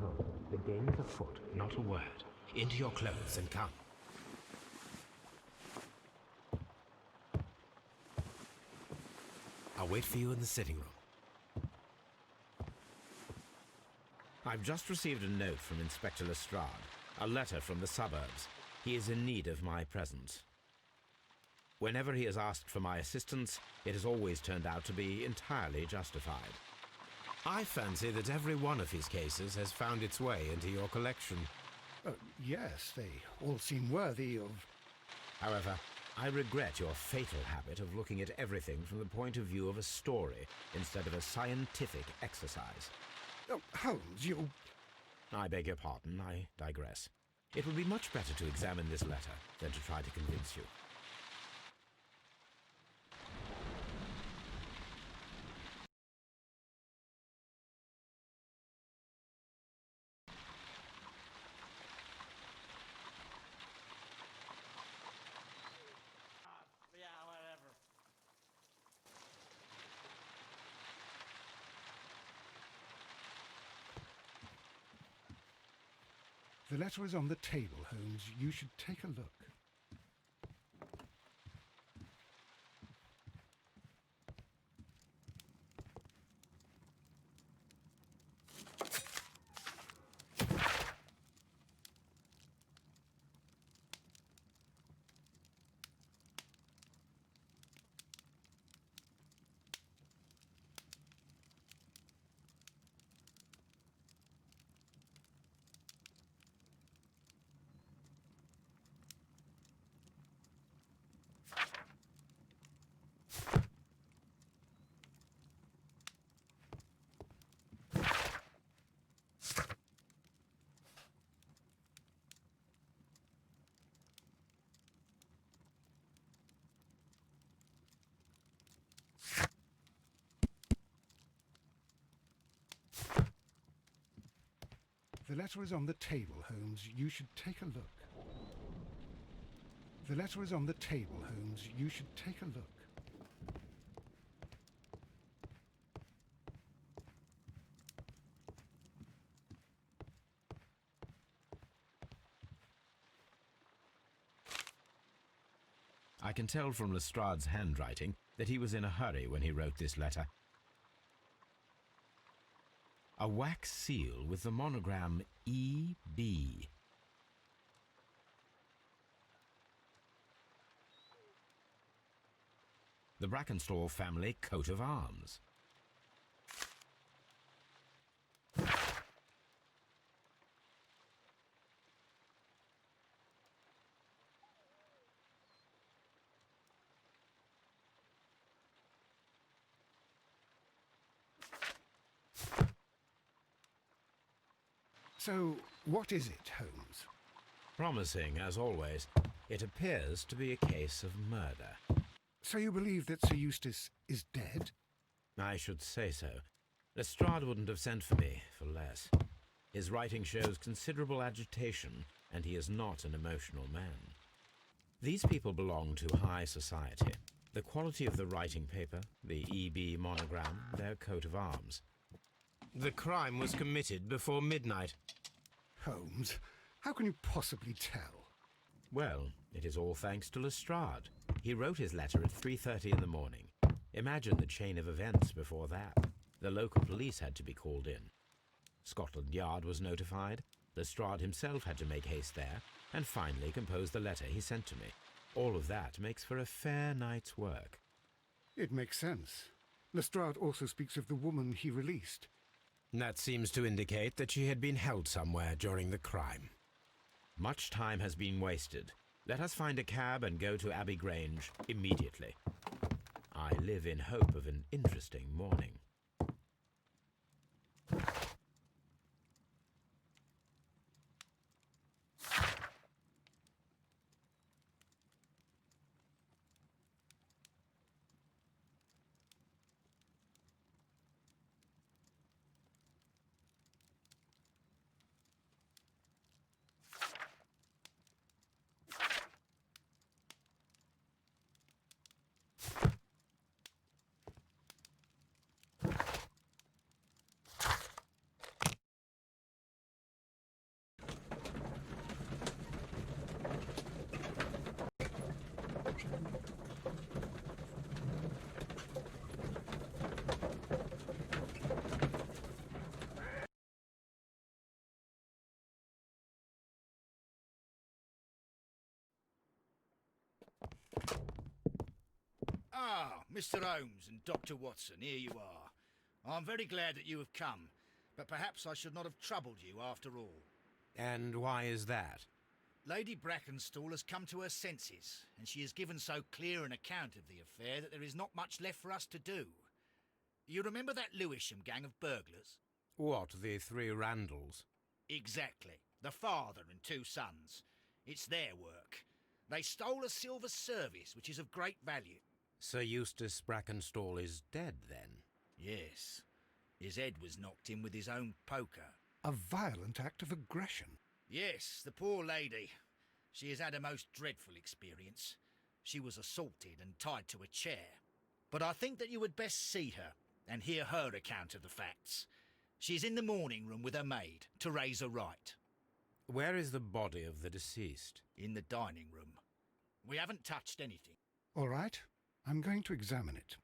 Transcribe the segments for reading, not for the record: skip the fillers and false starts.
No, the game is afoot. Not a word. Into your clothes and come. I'll wait for you in the sitting room. I've just received a note from Inspector Lestrade, a letter from the suburbs. He is in need of my presence. Whenever he has asked for my assistance, it has always turned out to be entirely justified. I fancy that every one of his cases has found its way into your collection. Yes, they all seem worthy of... However, I regret your fatal habit of looking at everything from the point of view of a story instead of a scientific exercise. Oh, Holmes, you... I beg your pardon, I digress. It would be much better to examine this letter than to try to convince you. The letter is on the table, Holmes. You should take a look. The letter is on the table, Holmes. You should take a look. The letter is on the table, Holmes. You should take a look. I can tell from Lestrade's handwriting that he was in a hurry when he wrote this letter. A wax seal with the monogram E.B. The Brackenstall family coat of arms. So, what is it, Holmes? Promising, as always. It appears to be a case of murder. So you believe that Sir Eustace is dead? I should say so. Lestrade wouldn't have sent for me for less. His writing shows considerable agitation, and he is not an emotional man. These people belong to high society. The quality of the writing paper, the E.B. monogram, their coat of arms. The crime was committed before midnight. Holmes, how can you possibly tell? Well, it is all thanks to Lestrade. He wrote his letter at 3:30 in the morning. Imagine the chain of events before that. The local police had to be called in. Scotland Yard was notified. Lestrade himself had to make haste there, and finally compose the letter he sent to me. All of that makes for a fair night's work. It makes sense. Lestrade also speaks of the woman he released. That seems to indicate that she had been held somewhere during the crime. Much time has been wasted. Let us find a cab and go to Abbey Grange immediately. I live in hope of an interesting morning. Ah, Mr. Holmes and Dr. Watson, here you are. I'm very glad that you have come, but perhaps I should not have troubled you after all. And why is that? Lady Brackenstall has come to her senses, and she has given so clear an account of the affair that there is not much left for us to do. You remember that Lewisham gang of burglars? What, the three Randalls? Exactly. The father and two sons. It's their work. They stole a silver service, which is of great value. Sir Eustace Brackenstall is dead, then? Yes. His head was knocked in with his own poker. A violent act of aggression. Yes, the poor lady. She has had a most dreadful experience. She was assaulted and tied to a chair. But I think that you would best see her and hear her account of the facts. She's in the morning room with her maid, Teresa Wright. Where is the body of the deceased? In the dining room. We haven't touched anything. All right, I'm going to examine it.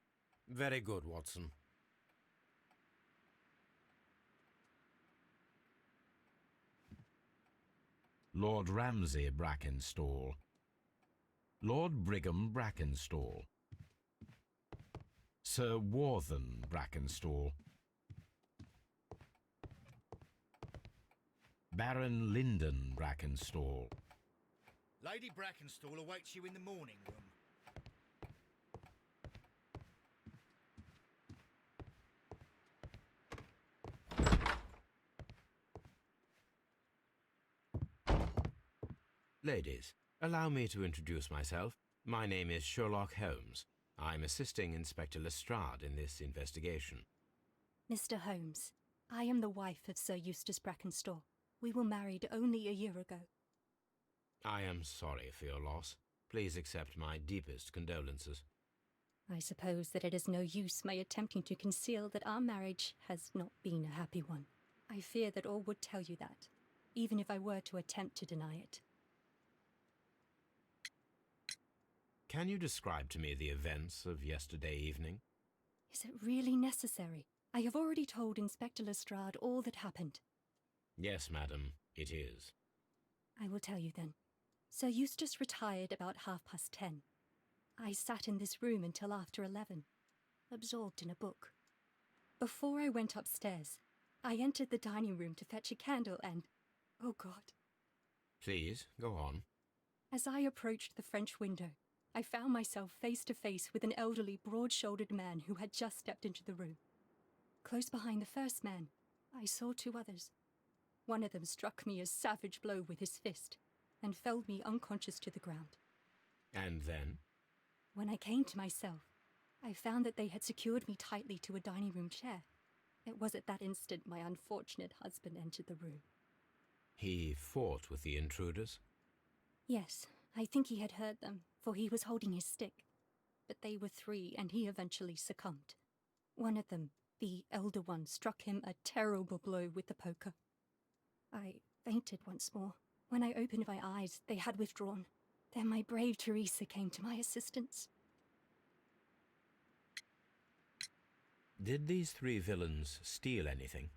Very good, Watson. Lord Ramsay Brackenstall. Lord Brigham Brackenstall. Sir Warthen Brackenstall. Baron Lyndon Brackenstall. Lady Brackenstall awaits you in the morning room. Ladies, allow me to introduce myself. My name is Sherlock Holmes. I'm assisting Inspector Lestrade in this investigation. Mr. Holmes, I am the wife of Sir Eustace Brackenstall. We were married only a year ago. I am sorry for your loss. Please accept my deepest condolences. I suppose that it is no use my attempting to conceal that our marriage has not been a happy one. I fear that all would tell you that, even if I were to attempt to deny it. Can you describe to me the events of yesterday evening? Is it really necessary? I have already told Inspector Lestrade all that happened. Yes, madam, it is. I will tell you then. Sir Eustace retired about 10:30. I sat in this room until after 11, absorbed in a book. Before I went upstairs, I entered the dining room to fetch a candle and... oh God. Please, go on. As I approached the French window, I found myself face to face with an elderly, broad-shouldered man who had just stepped into the room. Close behind the first man, I saw two others. One of them struck me a savage blow with his fist and felled me unconscious to the ground. And then? When I came to myself, I found that they had secured me tightly to a dining room chair. It was at that instant my unfortunate husband entered the room. He fought with the intruders? Yes, I think he had heard them, for he was holding his stick. But they were three, and he eventually succumbed. One of them, the elder one, struck him a terrible blow with the poker. I fainted once more. When I opened my eyes, they had withdrawn. Then my brave Teresa came to my assistance. Did these three villains steal anything?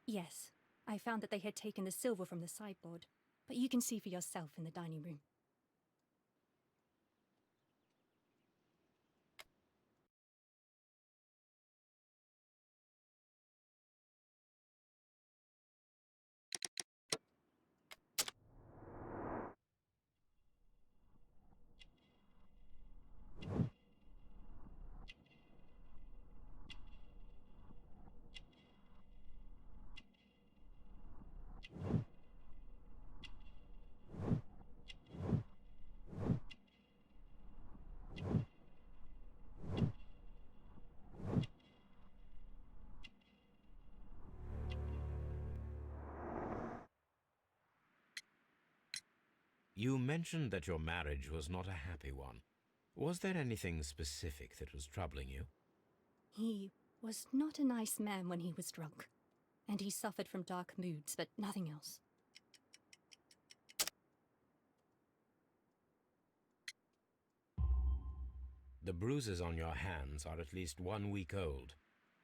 Yes, I found that they had taken the silver from the sideboard, but you can see for yourself in the dining room. You mentioned that your marriage was not a happy one. Was there anything specific that was troubling you? He was not a nice man when he was drunk, and he suffered from dark moods, but nothing else. The bruises on your hands are at least 1 week old.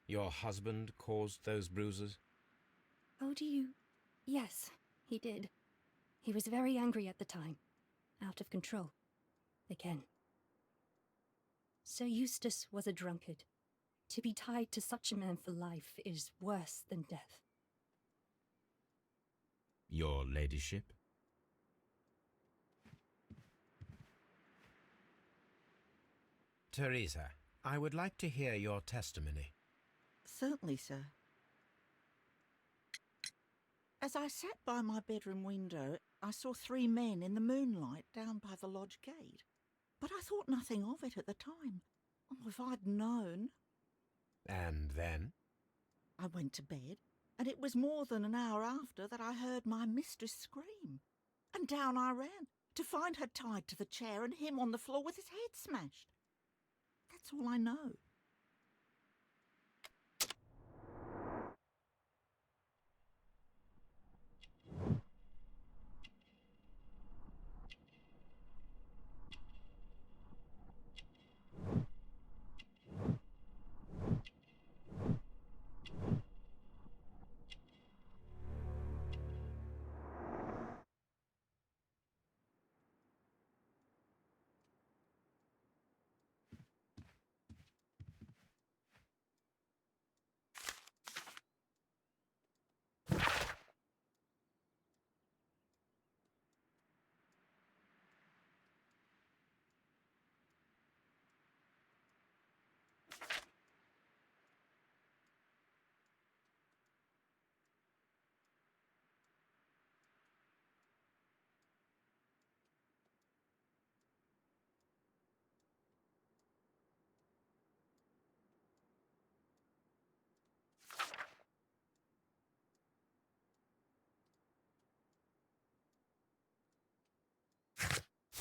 Your husband caused those bruises? Oh, do you... Yes, he did. He was very angry at the time. Out of control. Again. Sir Eustace was a drunkard. To be tied to such a man for life is worse than death. Your ladyship? Teresa, I would like to hear your testimony. Certainly, sir. As I sat by my bedroom window, I saw 3 men in the moonlight down by the lodge gate. But I thought nothing of it at the time. Oh, if I'd known. And then? I went to bed, and it was more than an hour after that I heard my mistress scream. And down I ran, to find her tied to the chair and him on the floor with his head smashed. That's all I know.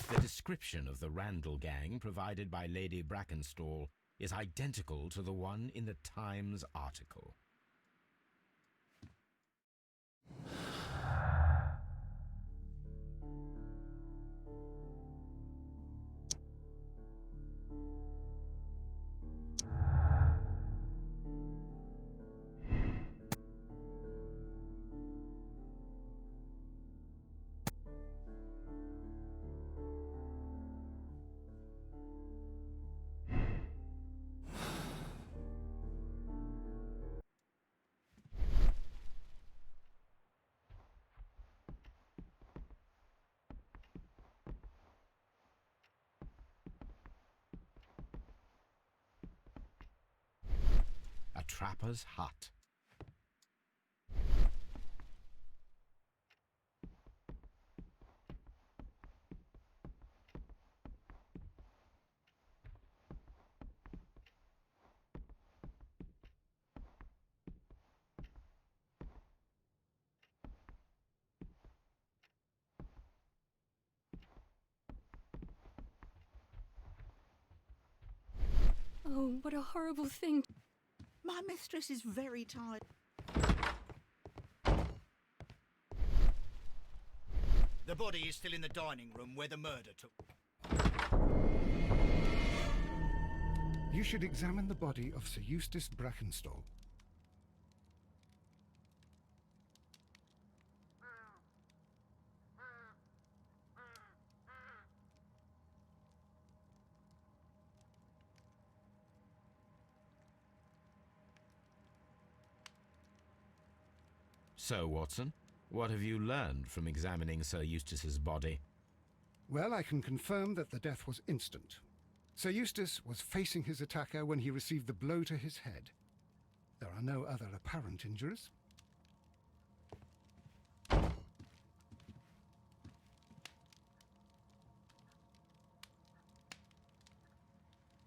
The description of the Randall gang provided by Lady Brackenstall is identical to the one in the Times article. A trapper's hut. Oh, what a horrible thing. My mistress is very tired. The body is still in the dining room where the murder took. You should examine the body of Sir Eustace Brackenstall. So, Watson, what have you learned from examining Sir Eustace's body? Well, I can confirm that the death was instant. Sir Eustace was facing his attacker when he received the blow to his head. There are no other apparent injuries.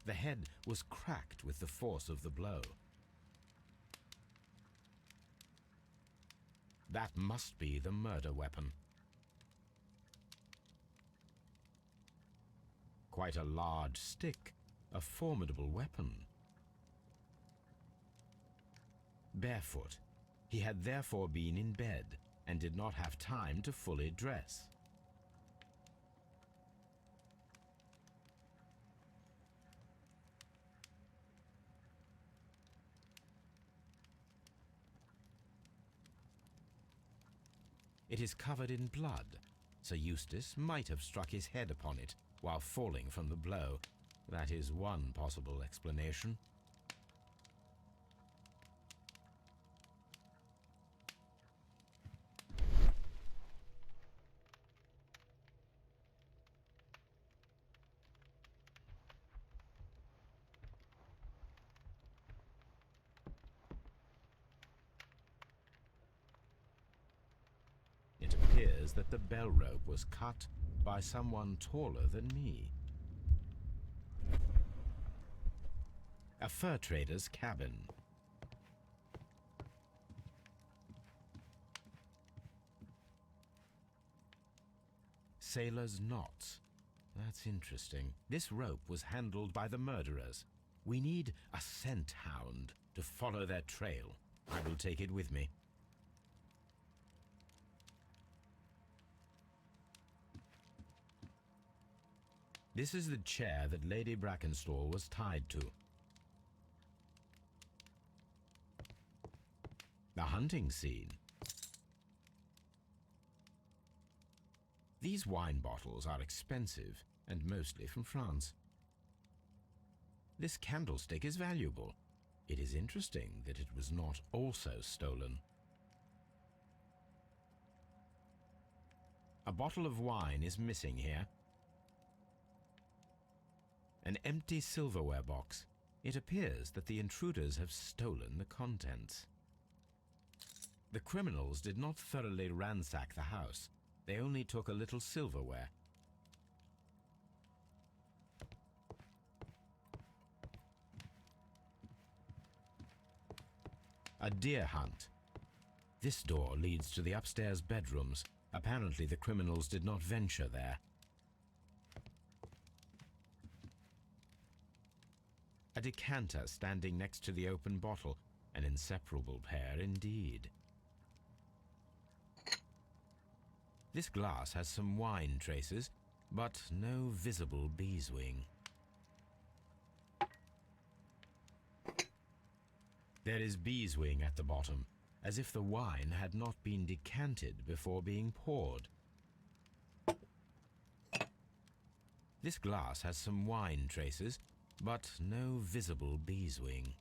The head was cracked with the force of the blow. That must be the murder weapon. Quite a large stick, a formidable weapon. Barefoot, he had therefore been in bed and did not have time to fully dress. It is covered in blood. Sir Eustace might have struck his head upon it while falling from the blow. That is one possible explanation. It appears that the bell rope was cut by someone taller than me. A fur trader's cabin. Sailor's knots. That's interesting. This rope was handled by the murderers. We need a scent hound to follow their trail. I will take it with me. This is the chair that Lady Brackenstall was tied to. The hunting scene. These wine bottles are expensive and mostly from France. This candlestick is valuable. It is interesting that it was not also stolen. A bottle of wine is missing here. An empty silverware box. It appears that the intruders have stolen the contents. The criminals did not thoroughly ransack the house. They only took a little silverware. A deer hunt. This door leads to the upstairs bedrooms. Apparently the criminals did not venture there. A decanter standing next to the open bottle. An inseparable pair indeed. This glass has some wine traces, but no visible beeswing. There is beeswing at the bottom, as if the wine had not been decanted before being poured. This glass has some wine traces, but no visible beeswing.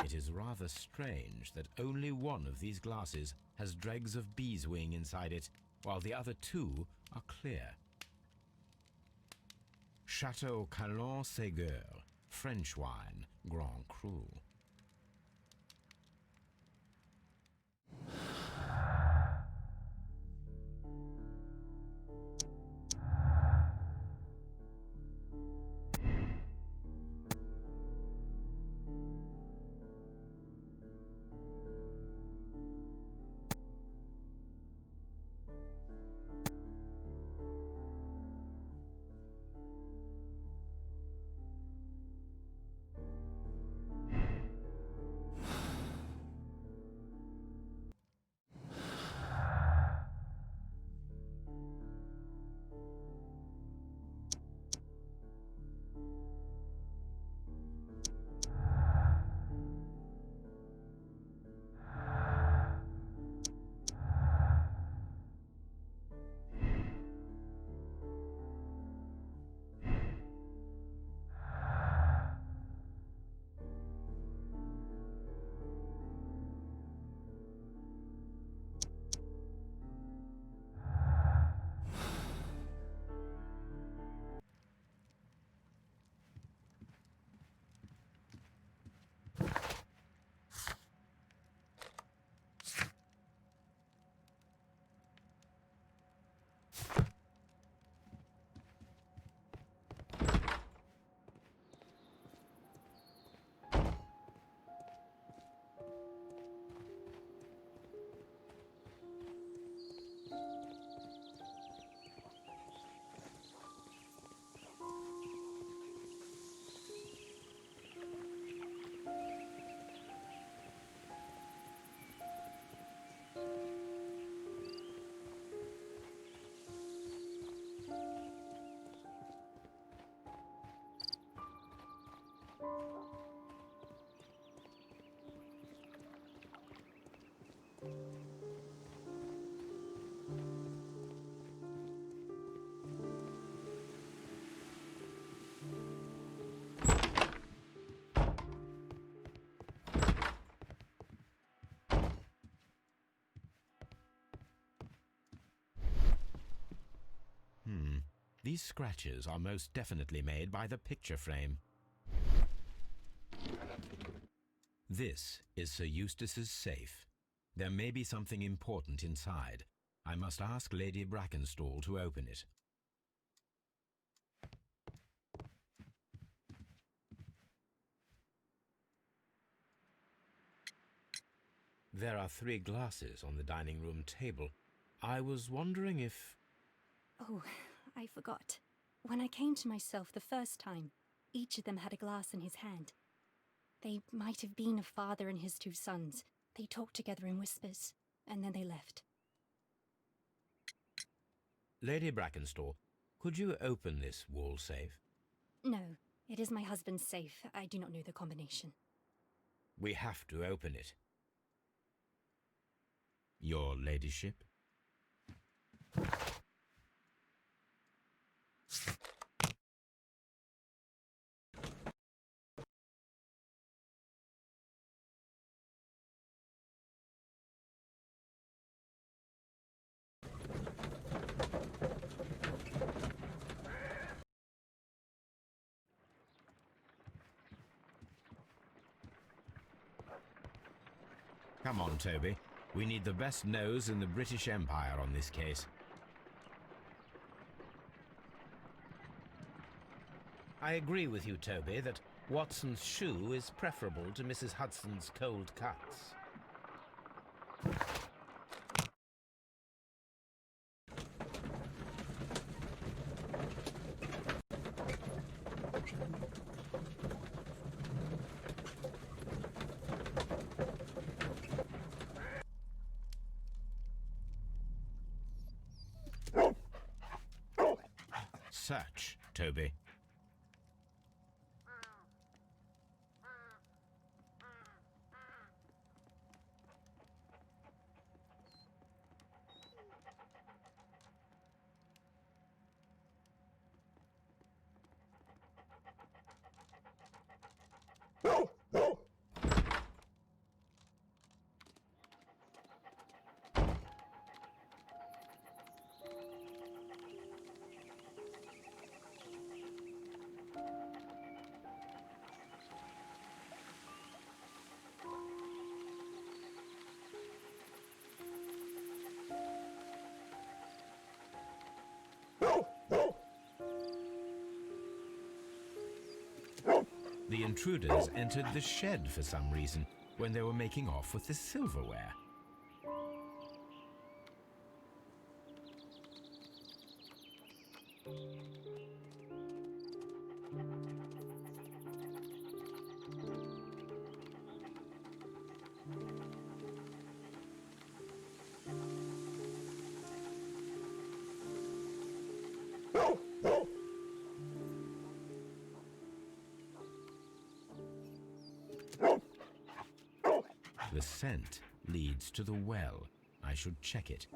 It is rather strange that only one of these glasses has dregs of beeswing inside it, while the other two are clear. Chateau Calon-Ségur, French wine, Grand Cru. These scratches are most definitely made by the picture frame. This is Sir Eustace's safe. There may be something important inside. I must ask Lady Brackenstall to open it. There are 3 glasses on the dining room table. I was wondering if... Oh, I forgot. When I came to myself the first time, each of them had a glass in his hand. They might have been a father and his 2 sons. They talked together in whispers, and then they left. Lady Brackenstall, could you open this wall safe? No, it is my husband's safe. I do not know the combination. We have to open it. Your ladyship? Come on, Toby. We need the best nose in the British Empire on this case. I agree with you, Toby, that Watson's shoe is preferable to Mrs. Hudson's cold cuts. Search, Toby. The intruders entered the shed for some reason when they were making off with the silverware. The scent leads to the well. I should check it.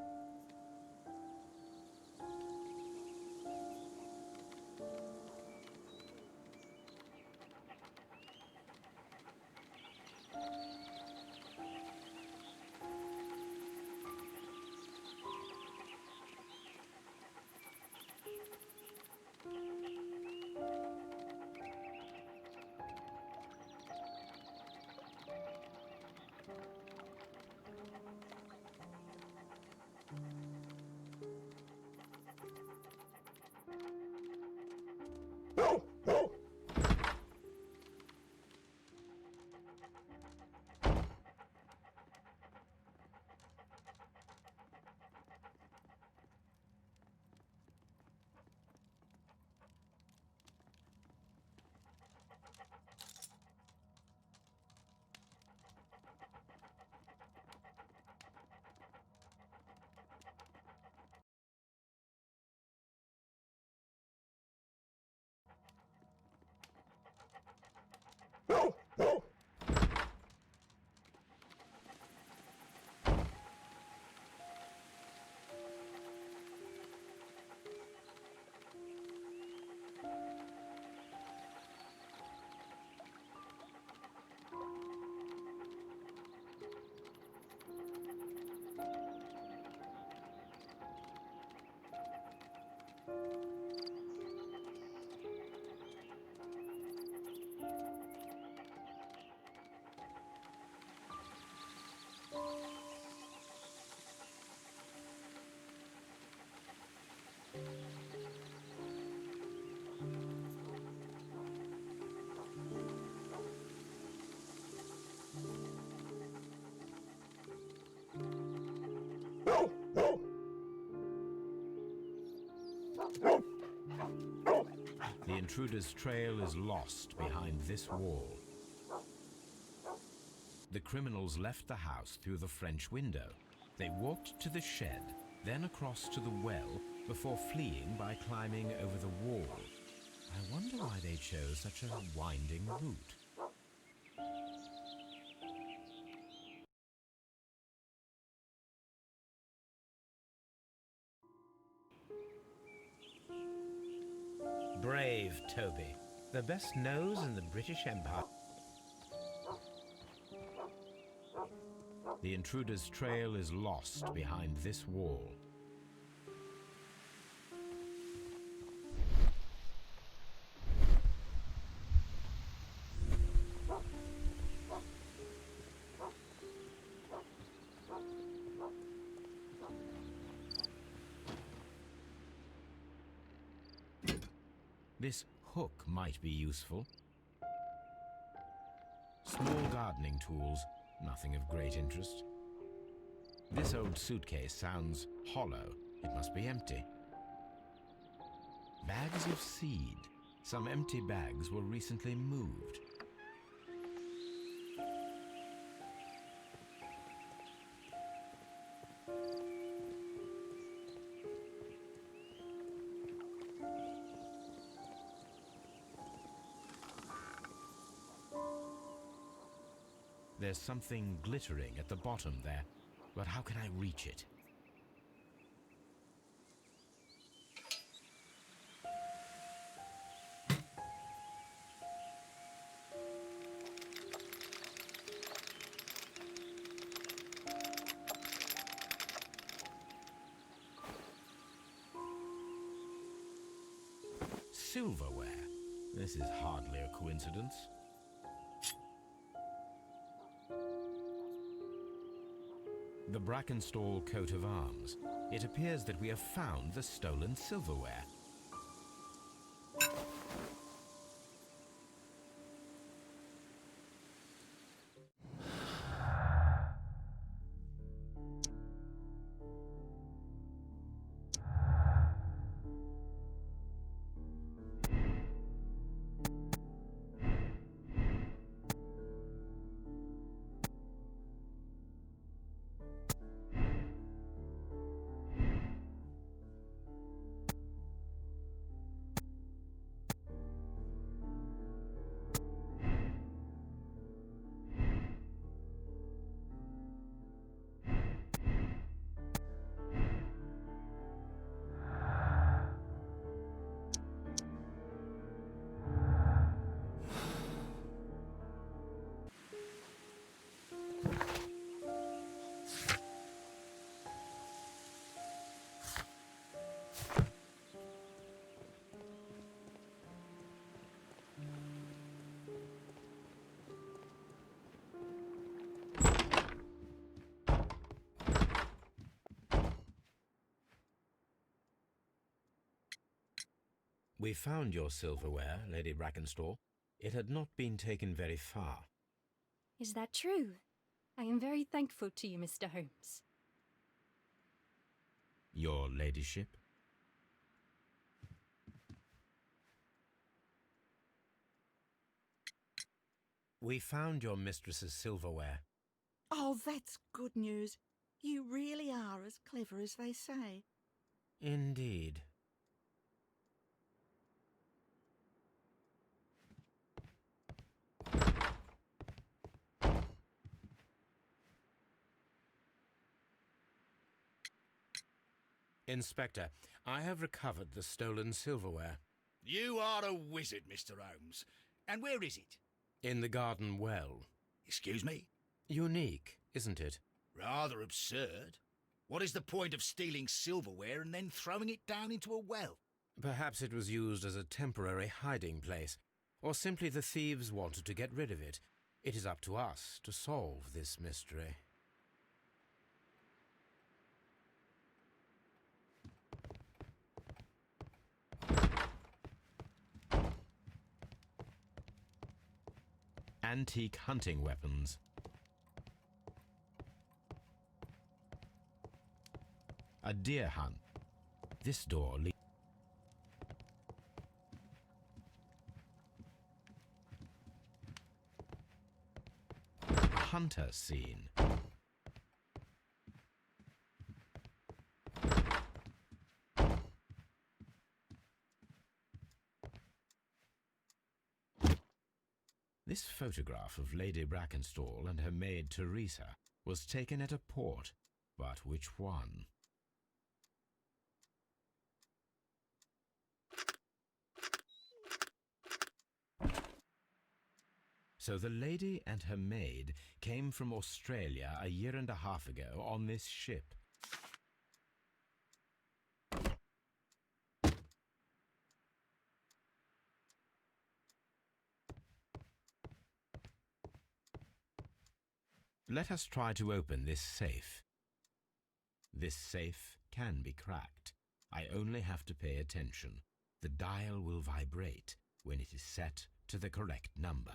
The intruder's trail is lost behind this wall. The criminals left the house through the French window. They walked to the shed, then across to the well, before fleeing by climbing over the wall. I wonder why they chose such a winding route. Brave Toby, the best nose in the British Empire. The intruder's trail is lost behind this wall. This hook might be useful. Small gardening tools, nothing of great interest. This old suitcase sounds hollow. It must be empty. Bags of seed. Some empty bags were recently moved. There's something glittering at the bottom there, but how can I reach it? Silverware. This is hardly a coincidence. The Brackenstall coat of arms. It appears that we have found the stolen silverware. We found your silverware, Lady Brackenstall. It had not been taken very far. Is that true? I am very thankful to you, Mr. Holmes. Your ladyship? We found your mistress's silverware. Oh, that's good news. You really are as clever as they say. Indeed. Inspector, I have recovered the stolen silverware. You are a wizard, Mr. Holmes. And where is it? In the garden well. Excuse me? Unique, isn't it? Rather absurd. What is the point of stealing silverware and then throwing it down into a well? Perhaps it was used as a temporary hiding place, or simply the thieves wanted to get rid of it. It is up to us to solve this mystery. Antique hunting weapons. A deer hunt. This door leads. hunter scene. This photograph of Lady Brackenstall and her maid Teresa was taken at a port, but which one? So the lady and her maid came from Australia a year and a half ago on this ship. Let us try to open this safe. This safe can be cracked. I only have to pay attention. The dial will vibrate when it is set to the correct number.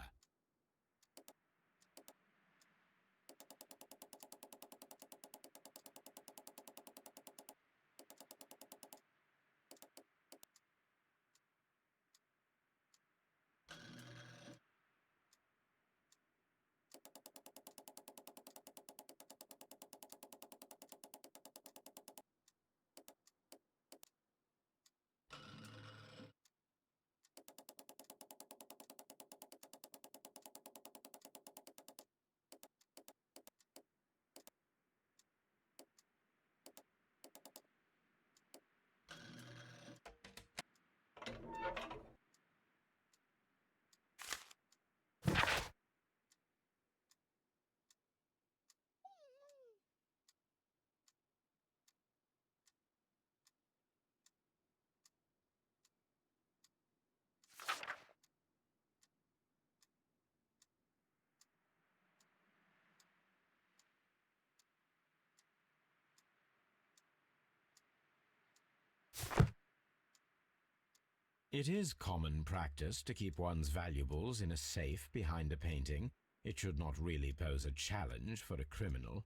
It is common practice to keep one's valuables in a safe behind a painting. It should not really pose a challenge for a criminal.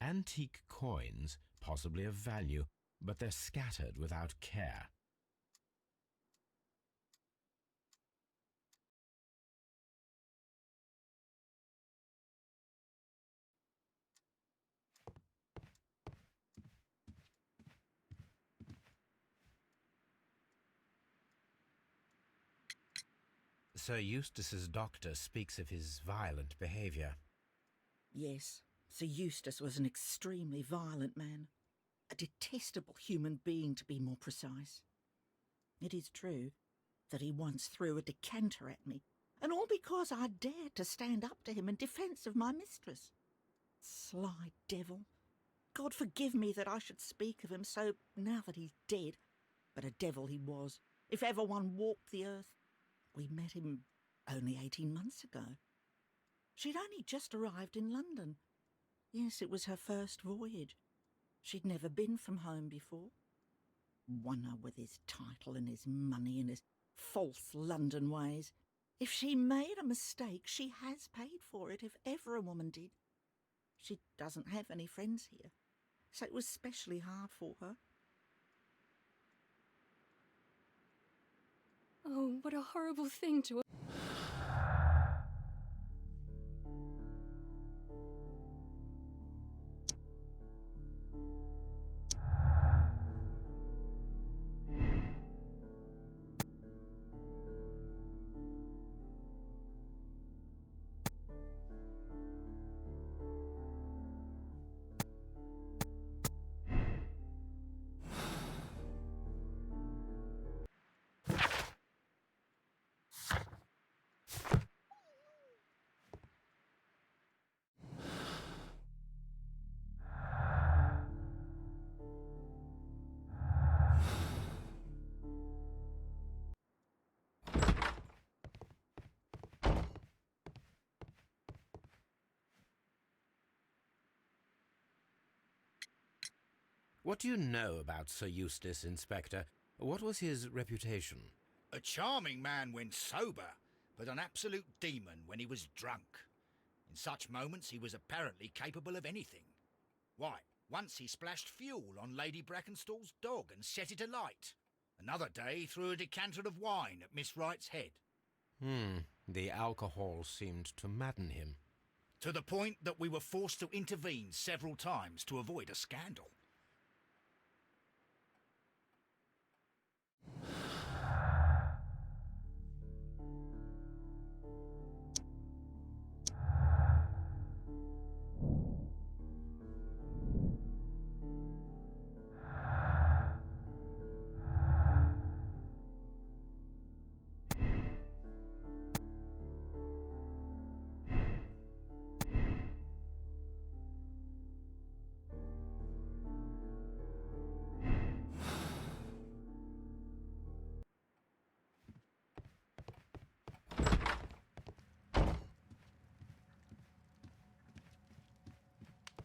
Antique coins, possibly of value, but they're scattered without care. Sir Eustace's doctor speaks of his violent behaviour. Yes, Sir Eustace was an extremely violent man. A detestable human being, to be more precise. It is true that he once threw a decanter at me, and all because I dared to stand up to him in defence of my mistress. Sly devil. God forgive me that I should speak of him so now that he's dead, but a devil he was, if ever one walked the earth. We met him only 18 months ago. She'd only just arrived in London. Yes, it was her first voyage. She'd never been from home before. Wonder with his title and his money and his false London ways. If she made a mistake, she has paid for it, if ever a woman did. She doesn't have any friends here, so it was specially hard for her. Oh, what a horrible thing to... What do you know about Sir Eustace, Inspector? What was his reputation? A charming man when sober, but an absolute demon when he was drunk. In such moments he was apparently capable of anything. Why, once he splashed fuel on Lady Brackenstall's dog and set it alight. Another day he threw a decanter of wine at Miss Wright's head. The alcohol seemed to madden him. To the point that we were forced to intervene several times to avoid a scandal.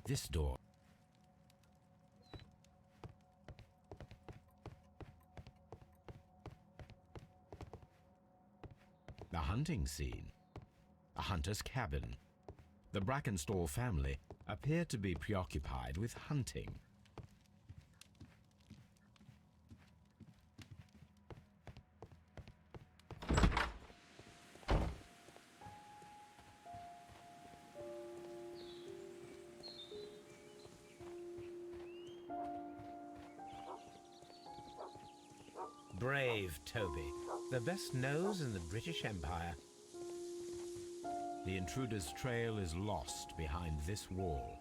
This door. The hunting scene. A hunter's cabin. The Brackenstall family appeared to be preoccupied with hunting. Brave Toby, the best nose in the British Empire. The intruder's trail is lost behind this wall.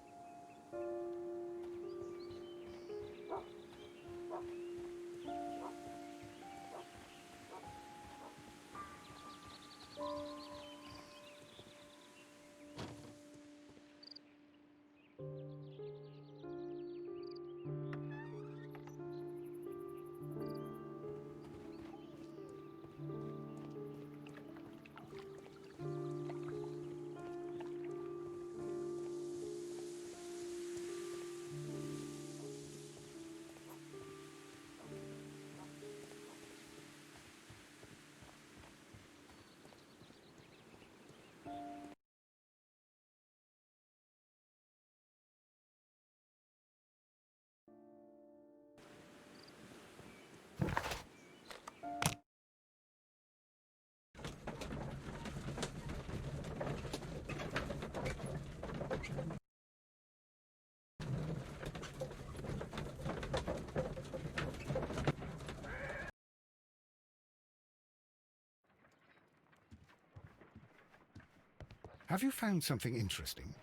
Have you found something interesting?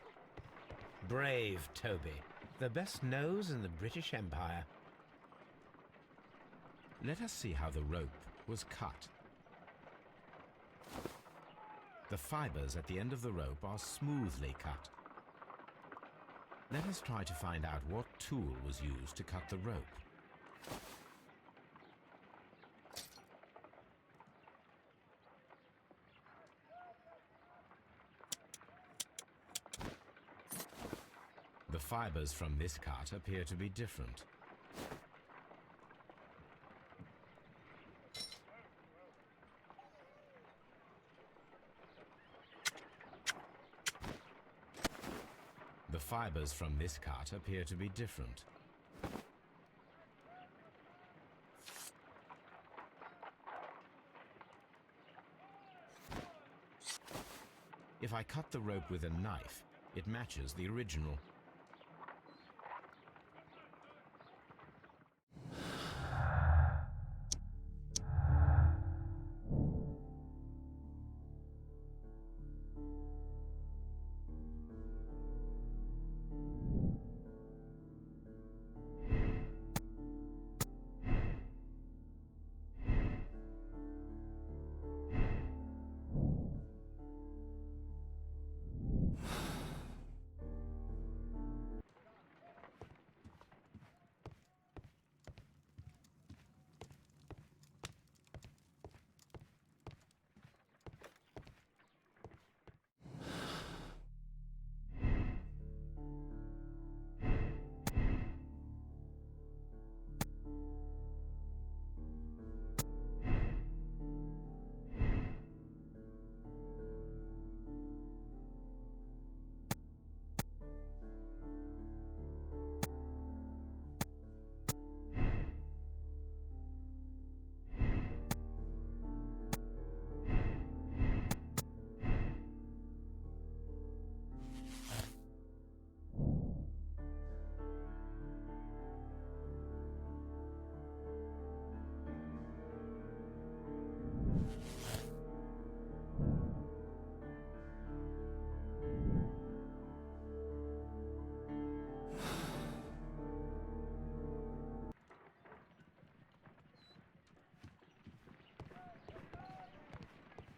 Brave Toby, the best nose in the British Empire. Let us see how the rope was cut. The fibers at the end of the rope are smoothly cut. Let us try to find out what tool was used to cut the rope. The fibers from this cut appear to be different. The fibers from this cut appear to be different. If I cut the rope with a knife, it matches the original.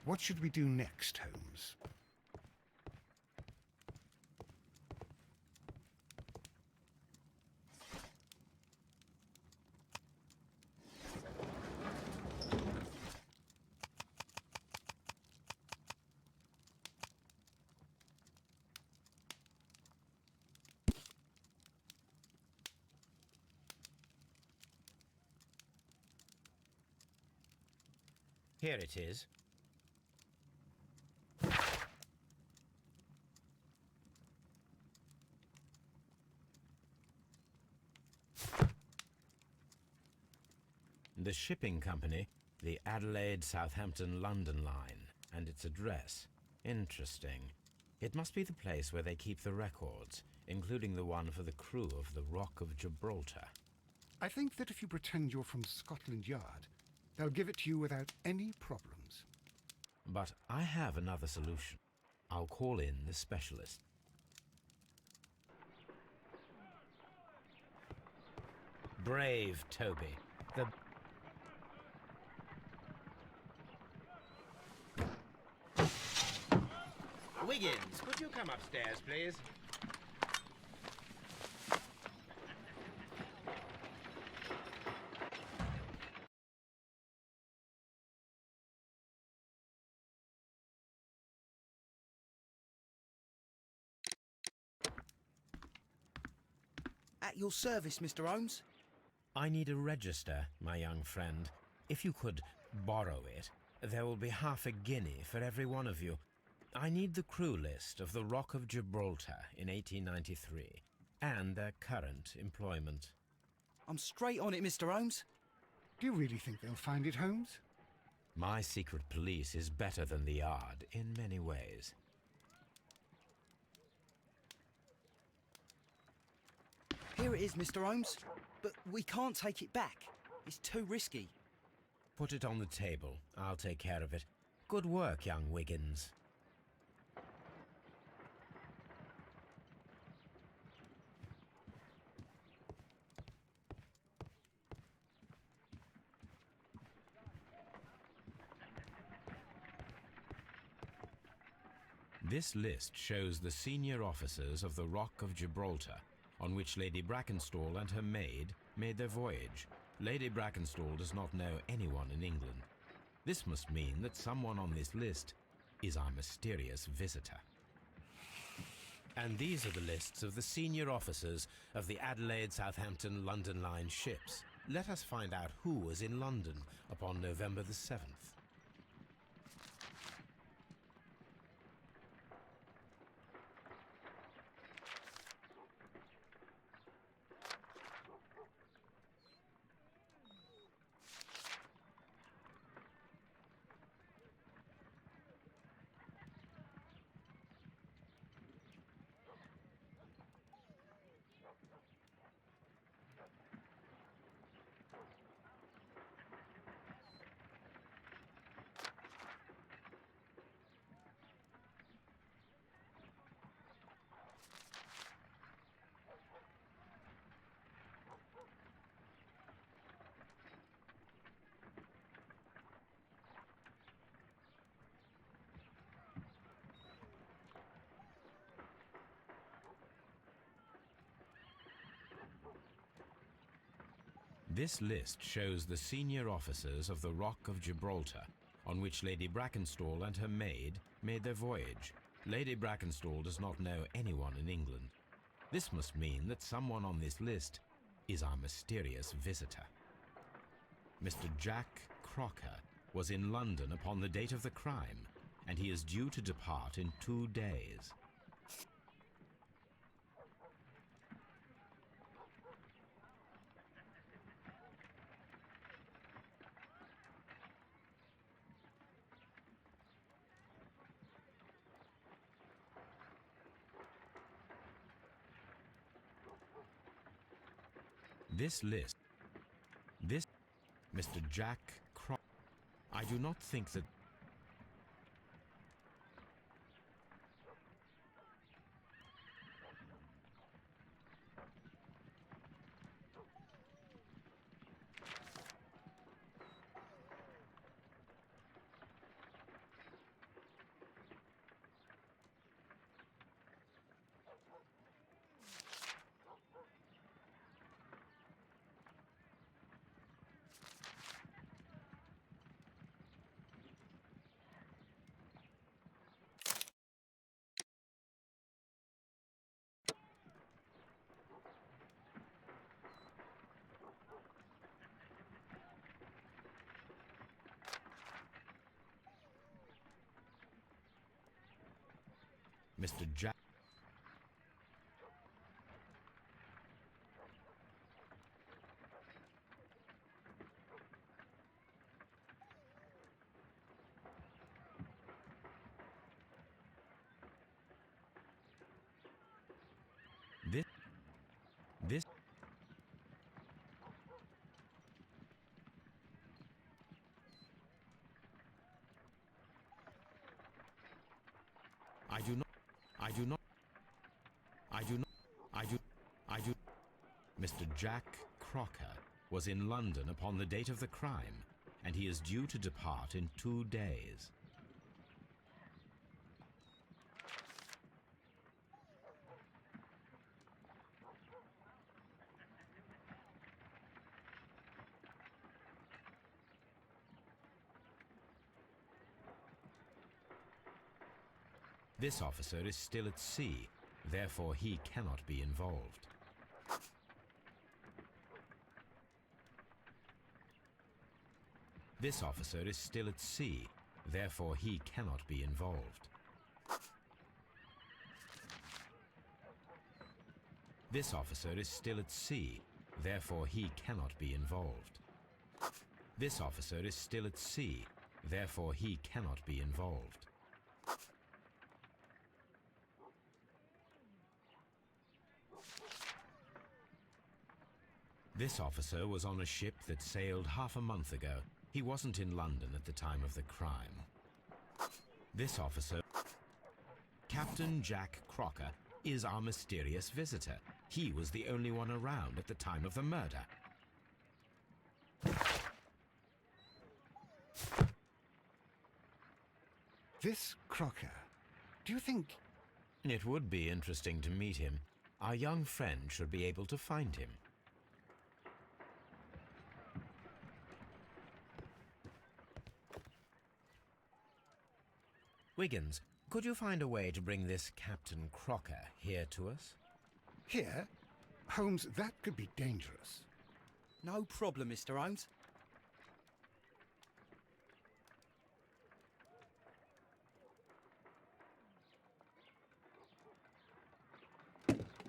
What should we do next, Holmes? Here it is. The shipping company, the Adelaide, Southampton, London line, and its address. Interesting. It must be the place where they keep the records, including the one for the crew of the Rock of Gibraltar. I think that if you pretend you're from Scotland Yard, they'll give it to you without any problems. But I have another solution. I'll call in the specialist. Brave Toby. The... Wiggins, could you come upstairs, please? At your service, Mr. Holmes. I need a register, my young friend. If you could borrow it, there will be half a guinea for every one of you. I need the crew list of the Rock of Gibraltar in 1893, and their current employment. I'm straight on it, Mr. Holmes. Do you really think they'll find it, Holmes? My secret police is better than the Yard in many ways. Here it is, Mr. Holmes. But we can't take it back. It's too risky. Put it on the table. I'll take care of it. Good work, young Wiggins. This list shows the senior officers of the Rock of Gibraltar, on which Lady Brackenstall and her maid made their voyage. Lady Brackenstall does not know anyone in England. This must mean that someone on this list is our mysterious visitor. And these are the lists of the senior officers of the Adelaide, Southampton, London line ships. Let us find out who was in London upon November the 7th. This list shows the senior officers of the Rock of Gibraltar, on which Lady Brackenstall and her maid made their voyage. Lady Brackenstall does not know anyone in England. This must mean that someone on this list is our mysterious visitor. Mr. Jack Crocker was in London upon the date of the crime, and he is due to depart in 2 days. This Mr. Jack Crocker. I do not think that... Mr. Jack... This... I do not... Mr. Jack Crocker was in London upon the date of the crime, and he is due to depart in 2 days. This officer is still at sea, therefore he cannot be involved. This officer is still at sea, therefore he cannot be involved. This officer is still at sea, therefore he cannot be involved. This officer is still at sea, therefore he cannot be involved. This officer was on a ship that sailed half a month ago. He wasn't in London at the time of the crime. This officer, Captain Jack Crocker, is our mysterious visitor. He was the only one around at the time of the murder. This Crocker, do you think... It would be interesting to meet him. Our young friend should be able to find him. Wiggins, could you find a way to bring this Captain Crocker here to us? Here? Holmes, that could be dangerous. No problem, Mr. Holmes.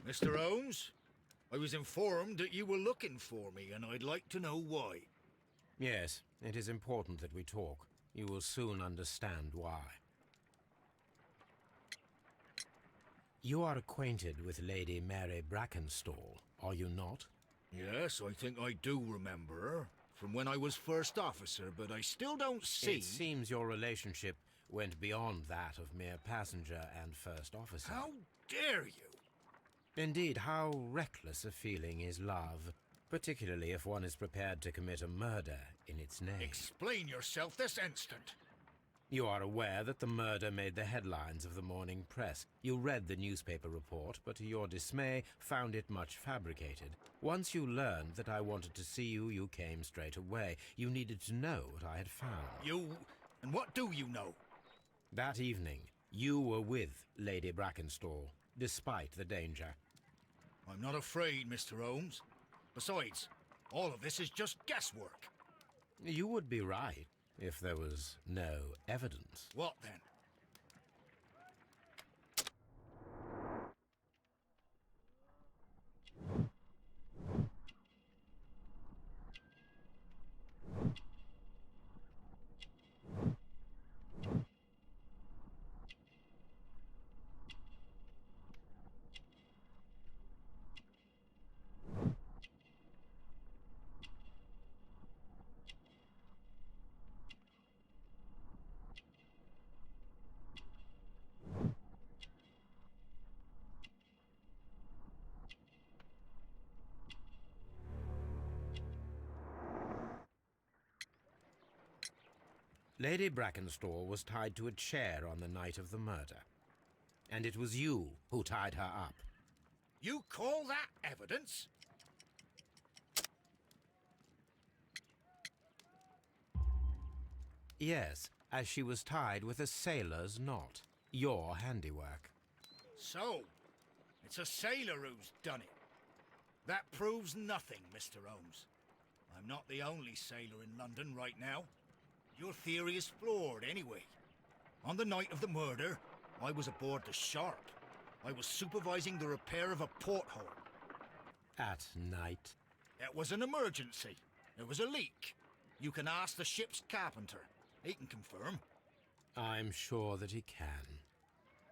Mr. Holmes, I was informed that you were looking for me, and I'd like to know why. Yes, it is important that we talk. You will soon understand why. You are acquainted with Lady Mary Brackenstall, are you not? Yes, I think I do remember her, from when I was first officer, but I still don't see... It seems your relationship went beyond that of mere passenger and first officer. How dare you? Indeed, how reckless a feeling is love, particularly if one is prepared to commit a murder in its name. Explain yourself this instant. You are aware that the murder made the headlines of the morning press. You read the newspaper report, but to your dismay, found it much fabricated. Once you learned that I wanted to see you, you came straight away. You needed to know what I had found. You... and what do you know? That evening, you were with Lady Brackenstall, despite the danger. I'm not afraid, Mr. Holmes. Besides, all of this is just guesswork. You would be right if there was no evidence. What then? Lady Brackenstall was tied to a chair on the night of the murder. And it was you who tied her up. You call that evidence? Yes, as she was tied with a sailor's knot. Your handiwork. So, it's a sailor who's done it. That proves nothing, Mr. Holmes. I'm not the only sailor in London right now. Your theory is flawed anyway. On the night of the murder, I was aboard the Sharp. I was supervising the repair of a porthole. At night? It was an emergency. There was a leak. You can ask the ship's carpenter. He can confirm. I'm sure that he can.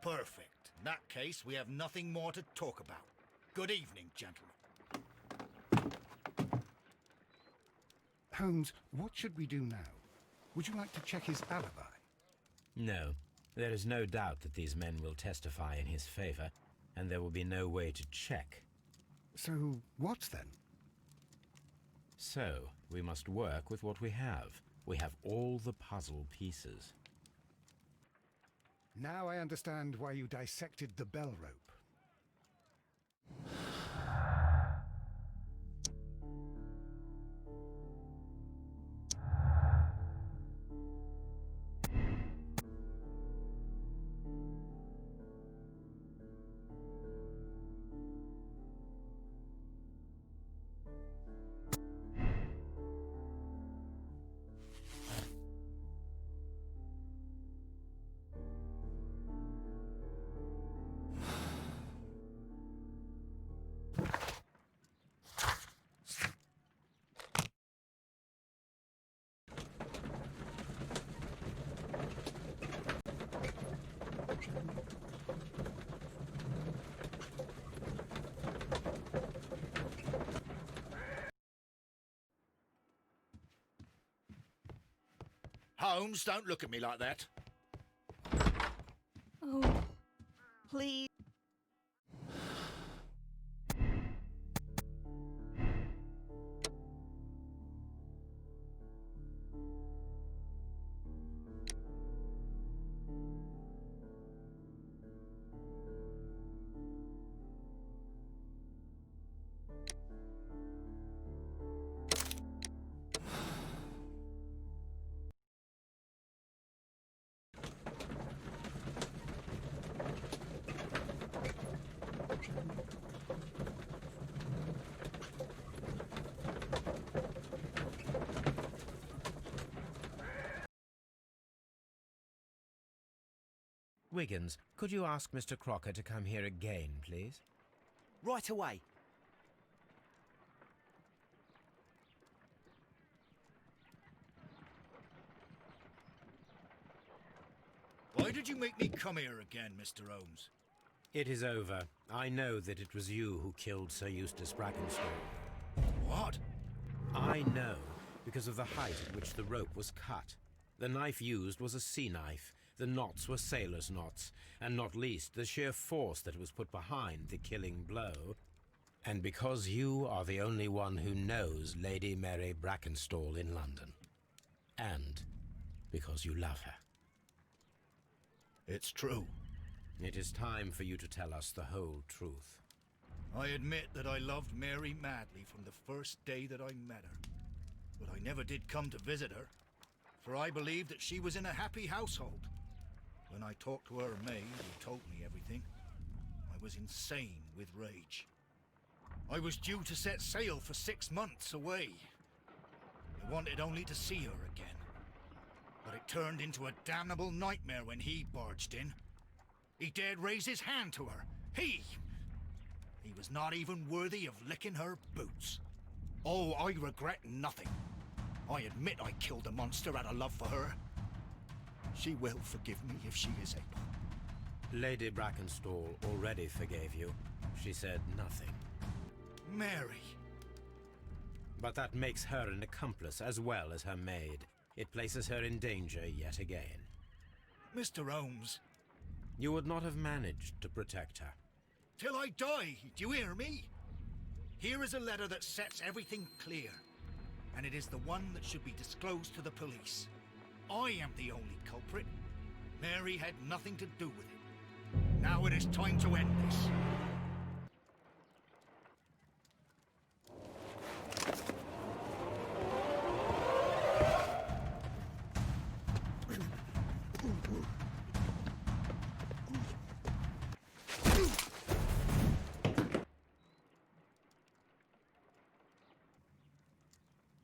Perfect. In that case, we have nothing more to talk about. Good evening, gentlemen. Holmes, what should we do now? Would you like to check his alibi? No. There is no doubt that these men will testify in his favor, and there will be no way to check. So, what then? So, we must work with what we have. We have all the puzzle pieces. Now I understand why you dissected the bell rope. Holmes, don't look at me like that. Oh, Please. Wiggins, could you ask Mr. Crocker to come here again, please? Right away. Why did you make me come here again, Mr. Holmes? It is over. I know that it was you who killed Sir Eustace Brackenstall. What? I know, because of the height at which the rope was cut. The knife used was a sea knife. The knots were sailor's knots, and not least the sheer force that was put behind the killing blow. And because you are the only one who knows Lady Mary Brackenstall in London. And because you love her. It's true. It is time for you to tell us the whole truth. I admit that I loved Mary madly from the first day that I met her. But I never did come to visit her, for I believed that she was in a happy household. When I talked to her maid, who told me everything, I was insane with rage. I was due to set sail for 6 months away. I wanted only to see her again. But it turned into a damnable nightmare when he barged in. He dared raise his hand to her. He was not even worthy of licking her boots. Oh, I regret nothing. I admit I killed the monster out of love for her. She will forgive me if she is able. Lady Brackenstall already forgave you. She said nothing. Mary. But that makes her an accomplice as well as her maid. It places her in danger yet again. Mr. Holmes. You would not have managed to protect her. Till I die, do you hear me? Here is a letter that sets everything clear, and it is the one that should be disclosed to the police. I am the only culprit. Mary had nothing to do with it. Now it is time to end this.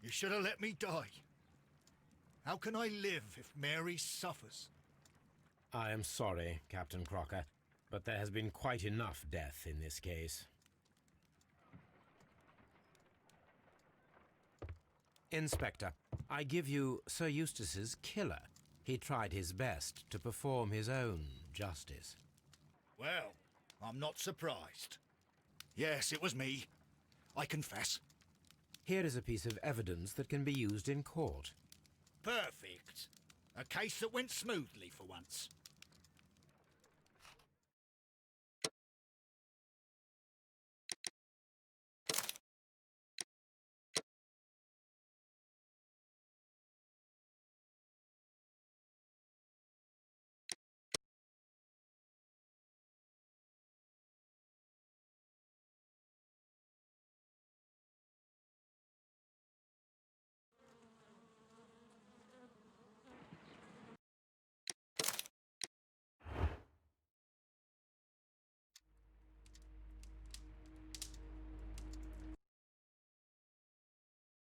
You should have let me die. How can I live if Mary suffers? I am sorry, Captain Crocker, but there has been quite enough death in this case. Inspector, I give you Sir Eustace's killer. He tried his best to perform his own justice. Well, I'm not surprised. Yes, it was me. I confess. Here is a piece of evidence that can be used in court. Perfect. A case that went smoothly for once.